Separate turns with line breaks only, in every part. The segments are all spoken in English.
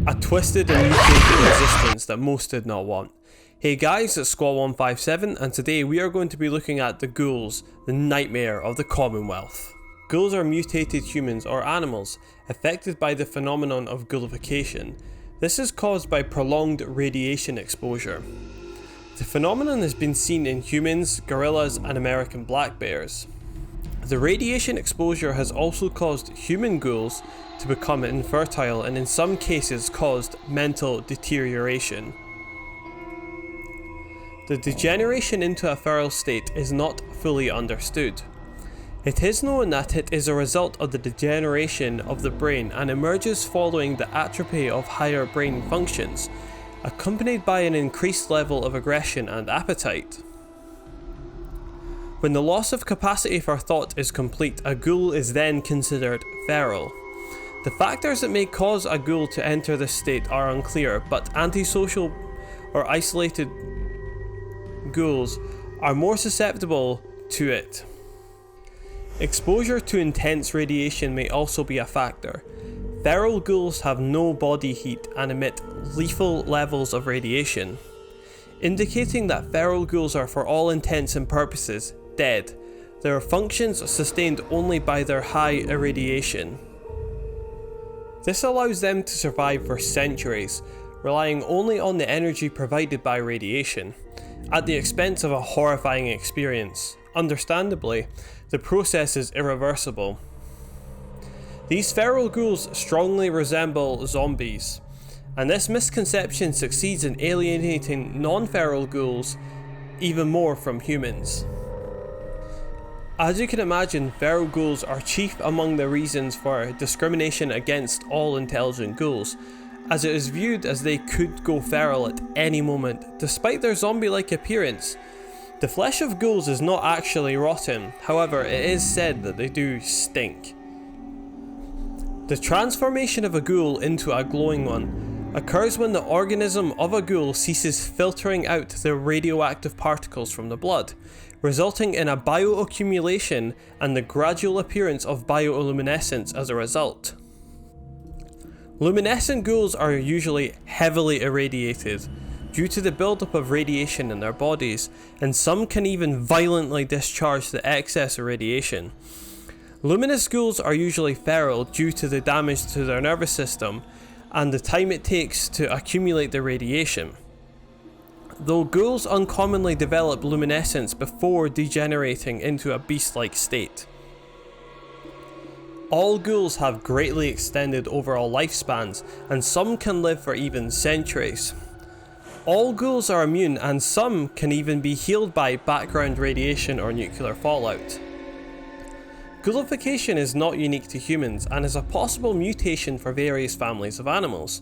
A twisted and mutated existence that most did not want. Hey guys, it's Squall157 and today we are going to be looking at the Ghouls, the nightmare of the Commonwealth. Ghouls are mutated humans or animals affected by the phenomenon of ghoulification. This is caused by prolonged radiation exposure. The phenomenon has been seen in humans, gorillas and American black bears. The radiation exposure has also caused human ghouls to become infertile and in some cases caused mental deterioration. The degeneration into a feral state is not fully understood. It is known that it is a result of the degeneration of the brain and emerges following the atrophy of higher brain functions, accompanied by an increased level of aggression and appetite. When the loss of capacity for thought is complete, a ghoul is then considered feral. The factors that may cause a ghoul to enter this state are unclear, but antisocial or isolated ghouls are more susceptible to it. Exposure to intense radiation may also be a factor. Feral ghouls have no body heat and emit lethal levels of radiation, indicating that feral ghouls are for all intents and purposes dead. Their functions sustained only by their high irradiation. This allows them to survive for centuries, relying only on the energy provided by radiation, at the expense of a horrifying experience. Understandably, the process is irreversible. These feral ghouls strongly resemble zombies, and this misconception succeeds in alienating non-feral ghouls even more from humans. As you can imagine, feral ghouls are chief among the reasons for discrimination against all intelligent ghouls, as it is viewed as they could go feral at any moment, despite their zombie-like appearance. The flesh of ghouls is not actually rotten, however it is said that they do stink. The transformation of a ghoul into a glowing one occurs when the organism of a ghoul ceases filtering out the radioactive particles from the blood, resulting in a bioaccumulation and the gradual appearance of bioluminescence as a result. Luminescent ghouls are usually heavily irradiated due to the buildup of radiation in their bodies, and some can even violently discharge the excess radiation. Luminous ghouls are usually feral due to the damage to their nervous system and the time it takes to accumulate the radiation, though ghouls uncommonly develop luminescence before degenerating into a beast-like state. All ghouls have greatly extended overall lifespans, and some can live for even centuries. All ghouls are immune, and some can even be healed by background radiation or nuclear fallout. Ghoulification is not unique to humans and is a possible mutation for various families of animals.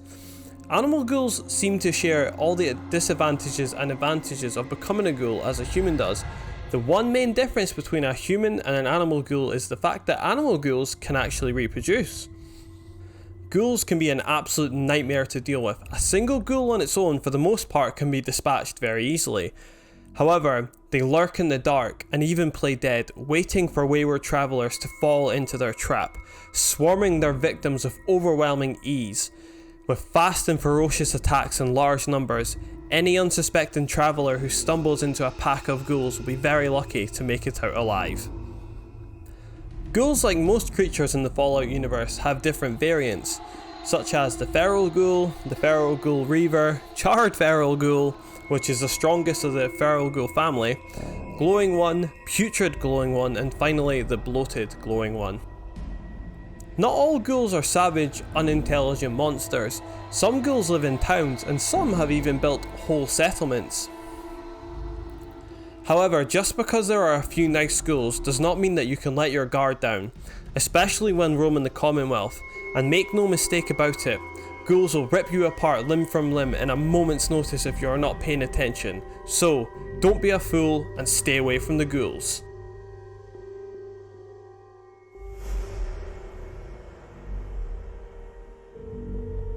Animal ghouls seem to share all the disadvantages and advantages of becoming a ghoul as a human does. The one main difference between a human and an animal ghoul is the fact that animal ghouls can actually reproduce. Ghouls can be an absolute nightmare to deal with. A single ghoul on its own for the most part can be dispatched very easily. However, they lurk in the dark and even play dead, waiting for wayward travellers to fall into their trap, swarming their victims with overwhelming ease. With fast and ferocious attacks in large numbers, any unsuspecting traveller who stumbles into a pack of ghouls will be very lucky to make it out alive. Ghouls, like most creatures in the Fallout universe, have different variants, such as the Feral Ghoul Reaver, Charred Feral Ghoul, which is the strongest of the Feral Ghoul family, Glowing One, Putrid Glowing One, and finally the Bloated Glowing One. Not all ghouls are savage, unintelligent monsters. Some ghouls live in towns, and some have even built whole settlements. However, just because there are a few nice ghouls does not mean that you can let your guard down, especially when roaming the Commonwealth, and make no mistake about it, ghouls will rip you apart limb from limb in a moment's notice if you are not paying attention. So, don't be a fool and stay away from the ghouls.